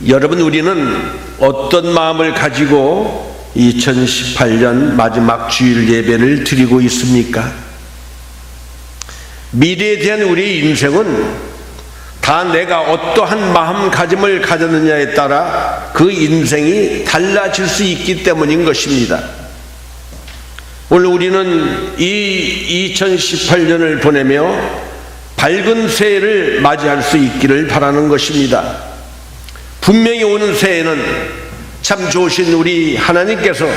여러분, 우리는 어떤 마음을 가지고 2018년 마지막 주일 예배를 드리고 있습니까? 미래에 대한 우리의 인생은 다 내가 어떠한 마음가짐을 가졌느냐에 따라 그 인생이 달라질 수 있기 때문인 것입니다. 오늘 우리는 이 2018년을 보내며 밝은 새해를 맞이할 수 있기를 바라는 것입니다. 분명히 오는 새해는 참 좋으신 우리 하나님께서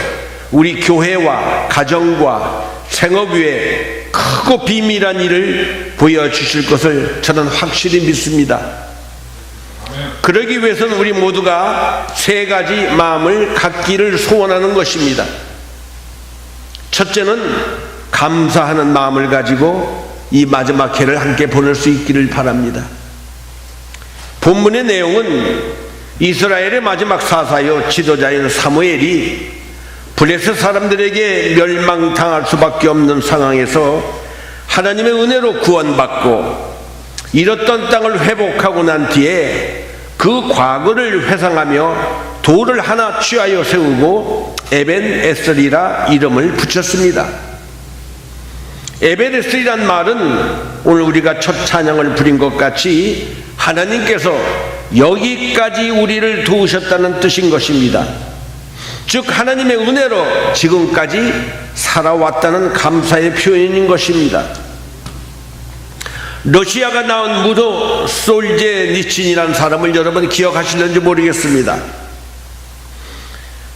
우리 교회와 가정과 생업 위에 크고 비밀한 일을 보여주실 것을 저는 확실히 믿습니다. 그러기 위해서는 우리 모두가 세 가지 마음을 갖기를 소원하는 것입니다. 첫째는 감사하는 마음을 가지고 이 마지막 해를 함께 보낼 수 있기를 바랍니다. 본문의 내용은 이스라엘의 마지막 사사요 지도자인 사무엘이 블레셋 사람들에게 멸망당할 수밖에 없는 상황에서 하나님의 은혜로 구원받고 잃었던 땅을 회복하고 난 뒤에 그 과거를 회상하며 돌을 하나 취하여 세우고 에벤에셀이라 이름을 붙였습니다. 에벤에셀이란 말은 오늘 우리가 첫 찬양을 부린 것 같이 하나님께서 여기까지 우리를 도우셨다는 뜻인 것입니다. 즉 하나님의 은혜로 지금까지 살아왔다는 감사의 표현인 것입니다. 러시아가 낳은 무도 솔제니친이라는 사람을 여러분 기억하실는지 모르겠습니다.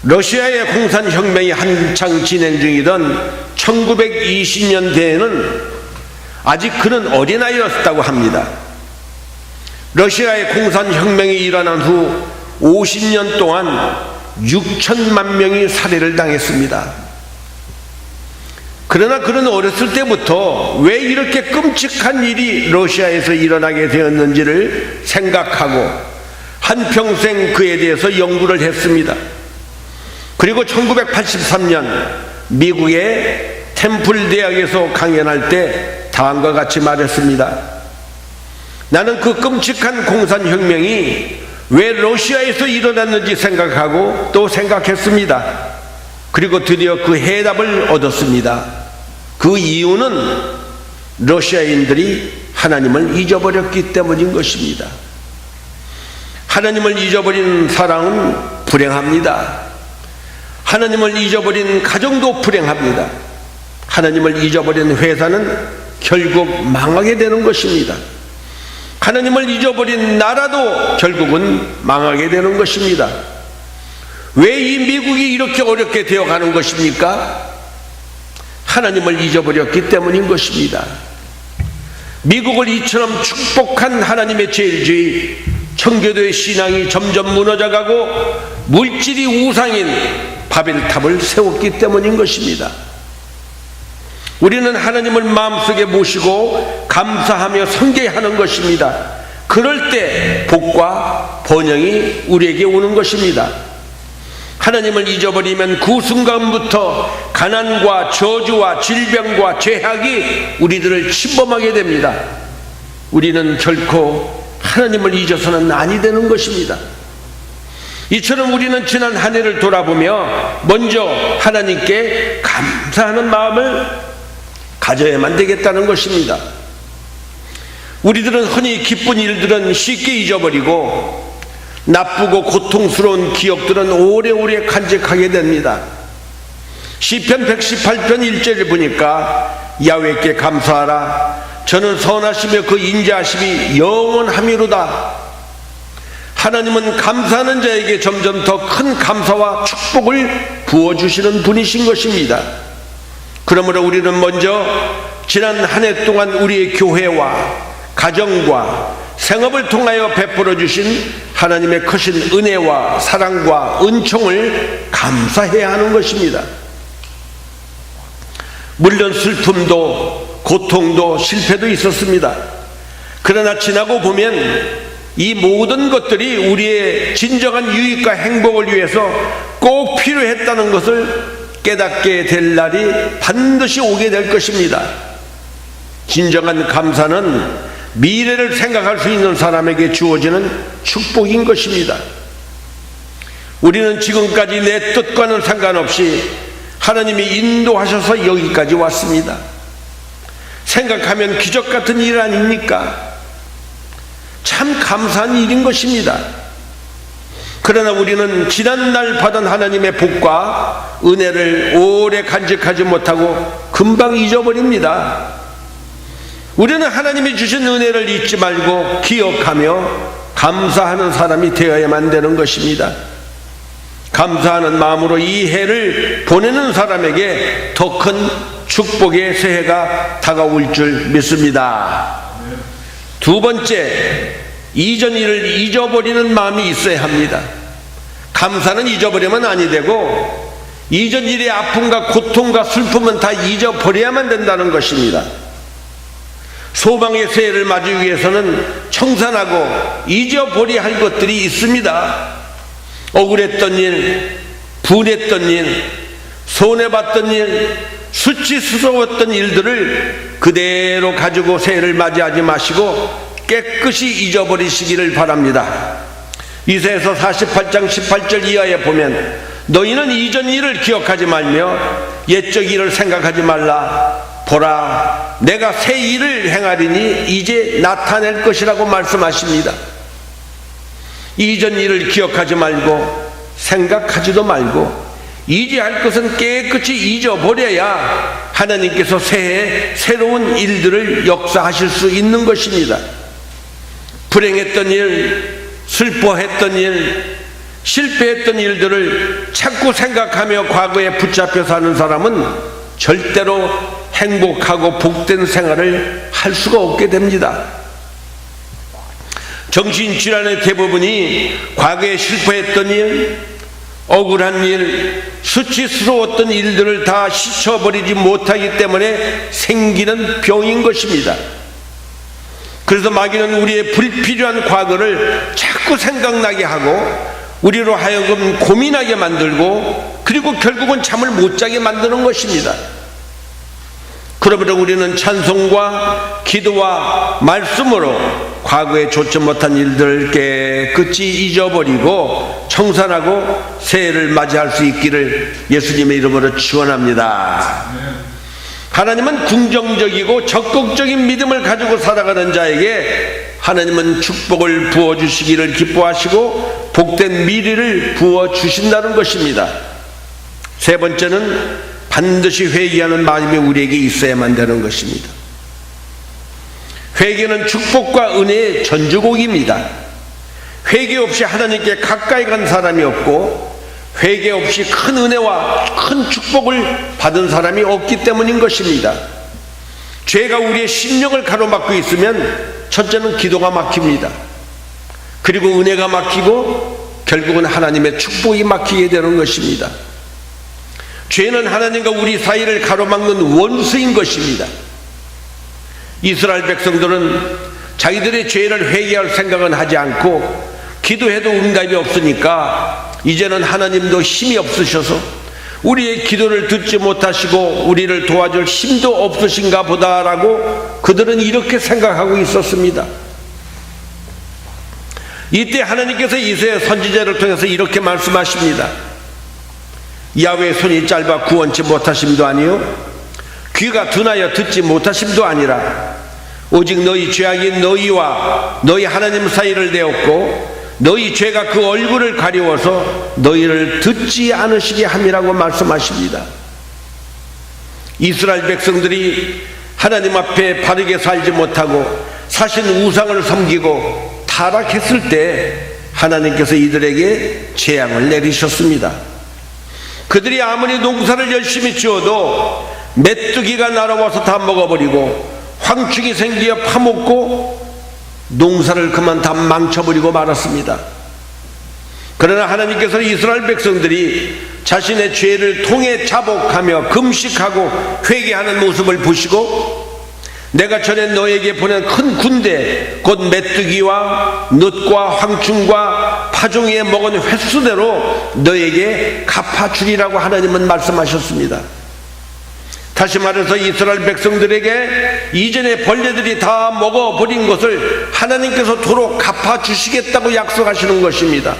러시아의 공산혁명이 한창 진행 중이던 1920년대에는 아직 그는 어린아이였다고 합니다. 러시아의 공산혁명이 일어난 후 50년 동안 6천만 명이 살해를 당했습니다. 그러나 그는 어렸을 때부터 왜 이렇게 끔찍한 일이 러시아에서 일어나게 되었는지를 생각하고 한평생 그에 대해서 연구를 했습니다. 그리고 1983년 미국의 템플 대학에서 강연할 때 다음과 같이 말했습니다. 나는 그 끔찍한 공산혁명이 왜 러시아에서 일어났는지 생각하고 또 생각했습니다. 그리고 드디어 그 해답을 얻었습니다. 그 이유는 러시아인들이 하나님을 잊어버렸기 때문인 것입니다. 하나님을 잊어버린 사랑은 불행합니다. 하나님을 잊어버린 가정도 불행합니다. 하나님을 잊어버린 회사는 결국 망하게 되는 것입니다. 하나님을 잊어버린 나라도 결국은 망하게 되는 것입니다. 왜 이 미국이 이렇게 어렵게 되어가는 것입니까? 하나님을 잊어버렸기 때문인 것입니다. 미국을 이처럼 축복한 하나님의 제일주의 청교도의 신앙이 점점 무너져가고 물질이 우상인 바벨탑을 세웠기 때문인 것입니다. 우리는 하나님을 마음속에 모시고 감사하며 섬겨하는 것입니다. 그럴 때 복과 번영이 우리에게 오는 것입니다. 하나님을 잊어버리면 그 순간부터 가난과 저주와 질병과 죄악이 우리들을 침범하게 됩니다. 우리는 결코 하나님을 잊어서는 아니 되는 것입니다. 이처럼 우리는 지난 한 해를 돌아보며 먼저 하나님께 감사하는 마음을 가져야만 되겠다는 것입니다. 우리들은 흔히 기쁜 일들은 쉽게 잊어버리고 나쁘고 고통스러운 기억들은 오래오래 간직하게 됩니다. 시편 118편 1절을 보니까 야훼께 감사하라. 저는 선하시며 그 인자하심이 영원함이로다. 하나님은 감사하는 자에게 점점 더 큰 감사와 축복을 부어주시는 분이신 것입니다. 그러므로 우리는 먼저 지난 한 해 동안 우리의 교회와 가정과 생업을 통하여 베풀어 주신 하나님의 크신 은혜와 사랑과 은총을 감사해야 하는 것입니다. 물론 슬픔도 고통도 실패도 있었습니다. 그러나 지나고 보면 이 모든 것들이 우리의 진정한 유익과 행복을 위해서 꼭 필요했다는 것을 깨닫게 될 날이 반드시 오게 될 것입니다. 진정한 감사는 미래를 생각할 수 있는 사람에게 주어지는 축복인 것입니다. 우리는 지금까지 내 뜻과는 상관없이 하나님이 인도하셔서 여기까지 왔습니다. 생각하면 기적 같은 일 아닙니까? 참 감사한 일인 것입니다. 그러나 우리는 지난날 받은 하나님의 복과 은혜를 오래 간직하지 못하고 금방 잊어버립니다. 우리는 하나님이 주신 은혜를 잊지 말고 기억하며 감사하는 사람이 되어야만 되는 것입니다. 감사하는 마음으로 이 해를 보내는 사람에게 더 큰 축복의 새해가 다가올 줄 믿습니다. 두 번째, 이전 일을 잊어버리는 마음이 있어야 합니다. 감사는 잊어버리면 아니 되고 이전 일의 아픔과 고통과 슬픔은 다 잊어버려야만 된다는 것입니다. 소망의 새해를 맞이하기 위해서는 청산하고 잊어버려야 할 것들이 있습니다. 억울했던 일, 분했던 일, 손해봤던 일, 수치스러웠던 일들을 그대로 가지고 새해를 맞이하지 마시고 깨끗이 잊어버리시기를 바랍니다. 이사야서 48장 18절 이하에 보면 너희는 이전 일을 기억하지 말며 옛적 일을 생각하지 말라. 보라, 내가 새 일을 행하리니 이제 나타낼 것이라고 말씀하십니다. 이전 일을 기억하지 말고 생각하지도 말고 이제 할 것은 깨끗이 잊어버려야 하나님께서 새해 새로운 일들을 역사하실 수 있는 것입니다. 불행했던 일, 슬퍼했던 일, 실패했던 일들을 자꾸 생각하며 과거에 붙잡혀 사는 사람은 절대로 행복하고 복된 생활을 할 수가 없게 됩니다. 정신질환의 대부분이 과거에 실패했던 일, 억울한 일, 수치스러웠던 일들을 다 씻어버리지 못하기 때문에 생기는 병인 것입니다. 그래서 마귀는 우리의 불필요한 과거를 자꾸 생각나게 하고 우리로 하여금 고민하게 만들고 그리고 결국은 잠을 못 자게 만드는 것입니다. 그러므로 우리는 찬송과 기도와 말씀으로 과거에 좋지 못한 일들을 깨끗이 잊어버리고 청산하고 새해를 맞이할 수 있기를 예수님의 이름으로 축원합니다. 하나님은 긍정적이고 적극적인 믿음을 가지고 살아가는 자에게 하나님은 축복을 부어주시기를 기뻐하시고 복된 미래를 부어주신다는 것입니다. 세 번째는 반드시 회개하는 마음이 우리에게 있어야만 되는 것입니다. 회개는 축복과 은혜의 전주곡입니다. 회개 없이 하나님께 가까이 간 사람이 없고 회개 없이 큰 은혜와 큰 축복을 받은 사람이 없기 때문인 것입니다. 죄가 우리의 심령을 가로막고 있으면 첫째는 기도가 막힙니다. 그리고 은혜가 막히고 결국은 하나님의 축복이 막히게 되는 것입니다. 죄는 하나님과 우리 사이를 가로막는 원수인 것입니다. 이스라엘 백성들은 자기들의 죄를 회개할 생각은 하지 않고 기도해도 응답이 없으니까 이제는 하나님도 힘이 없으셔서 우리의 기도를 듣지 못하시고 우리를 도와줄 힘도 없으신가 보다라고 그들은 이렇게 생각하고 있었습니다. 이때 하나님께서 이사야 선지자를 통해서 이렇게 말씀하십니다. 야훼의 손이 짧아 구원치 못하심도 아니요 귀가 둔하여 듣지 못하심도 아니라 오직 너희 죄악이 너희와 너희 하나님 사이를 내었고 너희 죄가 그 얼굴을 가리워서 너희를 듣지 않으시게 함이라고 말씀하십니다. 이스라엘 백성들이 하나님 앞에 바르게 살지 못하고 사신 우상을 섬기고 타락했을 때 하나님께서 이들에게 재앙을 내리셨습니다. 그들이 아무리 농사를 열심히 지어도 메뚜기가 날아와서 다 먹어버리고 황충이 생기어 파먹고 농사를 그만 다 망쳐버리고 말았습니다. 그러나 하나님께서는 이스라엘 백성들이 자신의 죄를 통해 자복하며 금식하고 회개하는 모습을 보시고 내가 전에 너에게 보낸 큰 군대 곧 메뚜기와 넛과 황충과 파종에 먹은 횟수대로 너에게 갚아주리라고 하나님은 말씀하셨습니다. 다시 말해서 이스라엘 백성들에게 이전에 벌레들이 다 먹어버린 것을 하나님께서 도로 갚아주시겠다고 약속하시는 것입니다.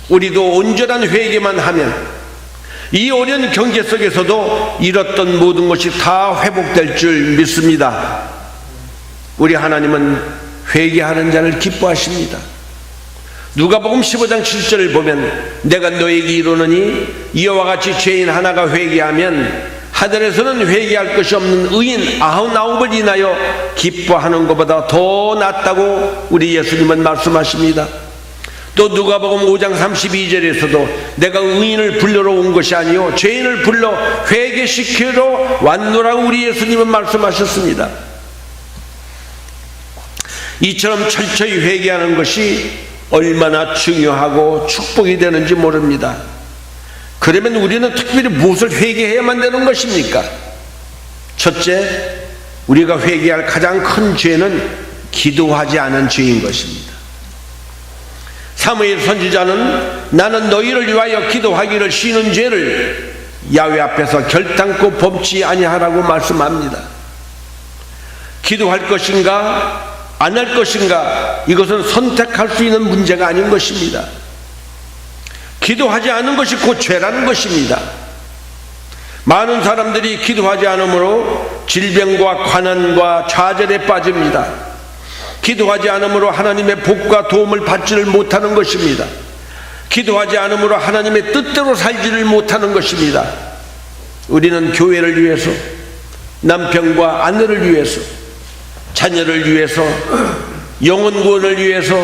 우리도 온전한 회개만 하면 이 어려운 경제 속에서도 잃었던 모든 것이 다 회복될 줄 믿습니다. 우리 하나님은 회개하는 자를 기뻐하십니다. 누가복음 15장 7절을 보면 내가 너에게 이르노니 이와 같이 죄인 하나가 회개하면 하늘에서는 회개할 것이 없는 의인 99을 인하여 기뻐하는 것보다 더 낫다고 우리 예수님은 말씀하십니다. 또 누가복음 5장 32절에서도 내가 의인을 불러러 온 것이 아니요 죄인을 불러 회개시키러 왔노라고 우리 예수님은 말씀하셨습니다. 이처럼 철저히 회개하는 것이 얼마나 중요하고 축복이 되는지 모릅니다. 그러면 우리는 특별히 무엇을 회개해야만 되는 것입니까? 첫째, 우리가 회개할 가장 큰 죄는 기도하지 않은 죄인 것입니다. 사무엘 선지자는 나는 너희를 위하여 기도하기를 쉬는 죄를 야훼 앞에서 결단코 범치 아니하라고 말씀합니다. 기도할 것인가 안 할 것인가, 이것은 선택할 수 있는 문제가 아닌 것입니다. 기도하지 않은 것이 곧 죄라는 것입니다. 많은 사람들이 기도하지 않으므로 질병과 관한과 좌절에 빠집니다. 기도하지 않으므로 하나님의 복과 도움을 받지를 못하는 것입니다. 기도하지 않으므로 하나님의 뜻대로 살지를 못하는 것입니다. 우리는 교회를 위해서, 남편과 아내를 위해서, 자녀를 위해서, 영혼 구원을 위해서,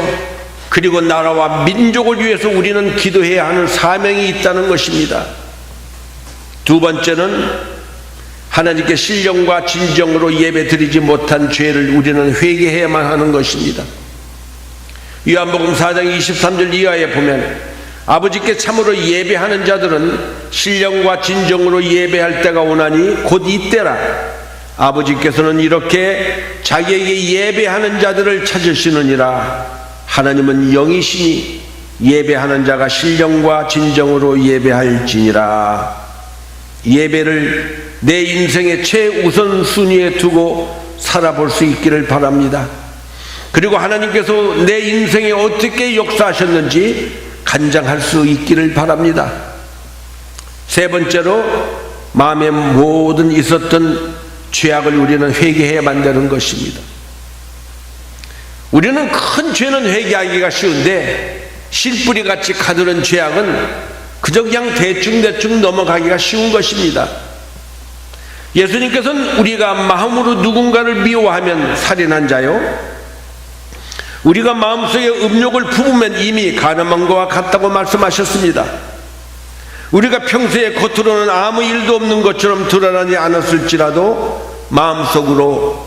그리고 나라와 민족을 위해서 우리는 기도해야 하는 사명이 있다는 것입니다. 두 번째는 하나님께 신령과 진정으로 예배드리지 못한 죄를 우리는 회개해야만 하는 것입니다. 요한복음 4장 23절 이하에 보면 아버지께 참으로 예배하는 자들은 신령과 진정으로 예배할 때가 오나니 곧 이때라. 아버지께서는 이렇게 자기에게 예배하는 자들을 찾으시느니라. 하나님은 영이시니 예배하는 자가 신령과 진정으로 예배할지니라. 예배를 내 인생의 최우선 순위에 두고 살아볼 수 있기를 바랍니다. 그리고 하나님께서 내 인생에 어떻게 역사하셨는지 간장할 수 있기를 바랍니다. 세 번째로 마음에 모든 있었던 죄악을 우리는 회개해야만 되는 것입니다. 우리는 큰 죄는 회개하기가 쉬운데 실뿌리같이 가두는 죄악은 그저 그냥 대충 넘어가기가 쉬운 것입니다. 예수님께서는 우리가 마음으로 누군가를 미워하면 살인한 자요, 우리가 마음속에 음욕을 품으면 이미 간음한 것과 같다고 말씀하셨습니다. 우리가 평소에 겉으로는 아무 일도 없는 것처럼 드러나지 않았을지라도 마음속으로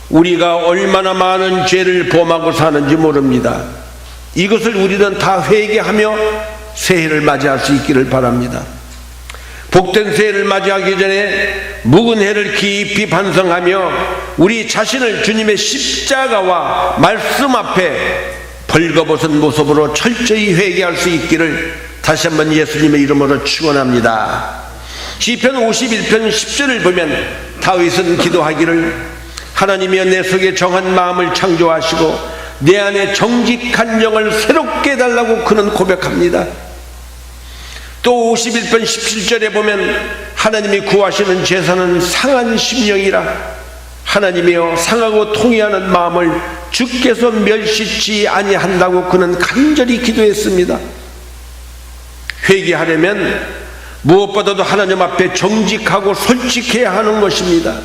우리가 얼마나 많은 죄를 범하고 사는지 모릅니다. 이것을 우리는 다 회개하며 새해를 맞이할 수 있기를 바랍니다. 복된 새해를 맞이하기 전에 묵은 해를 깊이 반성하며 우리 자신을 주님의 십자가와 말씀 앞에 벌거벗은 모습으로 철저히 회개할 수 있기를 다시 한번 예수님의 이름으로 축원합니다. 시편 51편 10절을 보면 다윗은 기도하기를 하나님이여 내 속에 정한 마음을 창조하시고 내 안에 정직한 영을 새롭게 해달라고 그는 고백합니다. 또 51편 17절에 보면 하나님이 구하시는 제사는 상한 심령이라. 하나님이여 상하고 통회하는 마음을 주께서 멸시치 아니한다고 그는 간절히 기도했습니다. 회개하려면 무엇보다도 하나님 앞에 정직하고 솔직해야 하는 것입니다.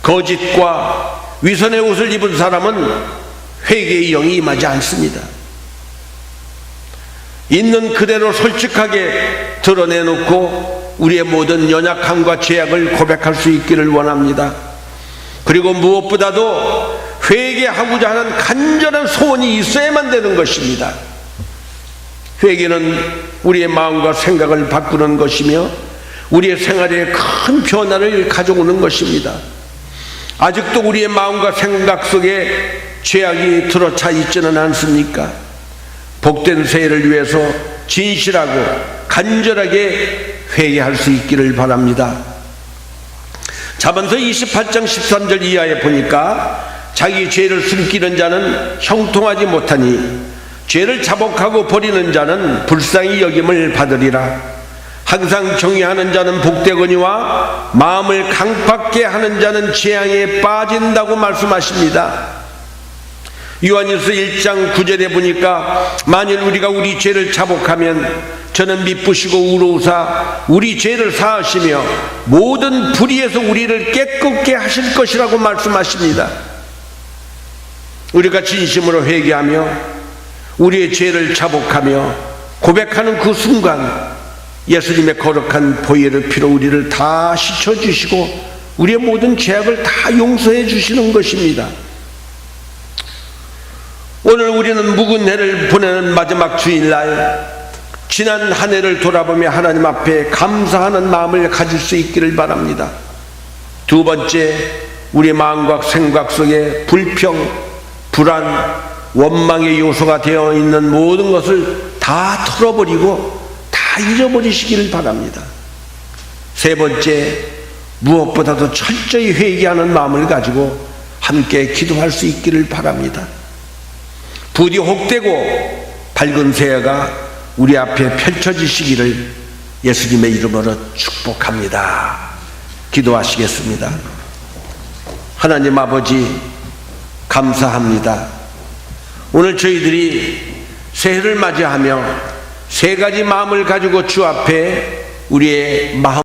거짓과 위선의 옷을 입은 사람은 회개의 영이 임하지 않습니다. 있는 그대로 솔직하게 드러내놓고 우리의 모든 연약함과 죄악을 고백할 수 있기를 원합니다. 그리고 무엇보다도 회개하고자 하는 간절한 소원이 있어야만 되는 것입니다. 회개는 우리의 마음과 생각을 바꾸는 것이며 우리의 생활에 큰 변화를 가져오는 것입니다. 아직도 우리의 마음과 생각 속에 죄악이 들어차 있지는 않습니까? 복된 새해를 위해서 진실하고 간절하게 회개할 수 있기를 바랍니다. 자문서 28장 13절 이하에 보니까 자기 죄를 숨기는 자는 형통하지 못하니 죄를 자복하고 버리는 자는 불쌍히 여김을 받으리라. 항상 정의하는 자는 복되거니와 마음을 강팍게 하는 자는 재앙에 빠진다고 말씀하십니다. 요한일서 1장 9절에 보니까 만일 우리가 우리 죄를 자복하면 저는 미쁘시고 의로우사 우리 죄를 사하시며 모든 불의에서 우리를 깨끗게 하실 것이라고 말씀하십니다. 우리가 진심으로 회개하며 우리의 죄를 자복하며 고백하는 그 순간 예수님의 거룩한 보혈의 피로 우리를 다 씻어주시고 우리의 모든 죄악을 다 용서해 주시는 것입니다. 오늘 우리는 묵은 해를 보내는 마지막 주일날 지난 한 해를 돌아보며 하나님 앞에 감사하는 마음을 가질 수 있기를 바랍니다. 두 번째, 우리 마음과 생각 속에 불평, 불안, 원망의 요소가 되어 있는 모든 것을 다 털어버리고 다 잊어버리시기를 바랍니다. 세 번째, 무엇보다도 철저히 회개하는 마음을 가지고 함께 기도할 수 있기를 바랍니다. 부디 혹되고 밝은 새해가 우리 앞에 펼쳐지시기를 예수님의 이름으로 축복합니다. 기도하시겠습니다. 하나님 아버지, 감사합니다. 오늘 저희들이 새해를 맞이하며 세 가지 마음을 가지고 주 앞에 우리의 마음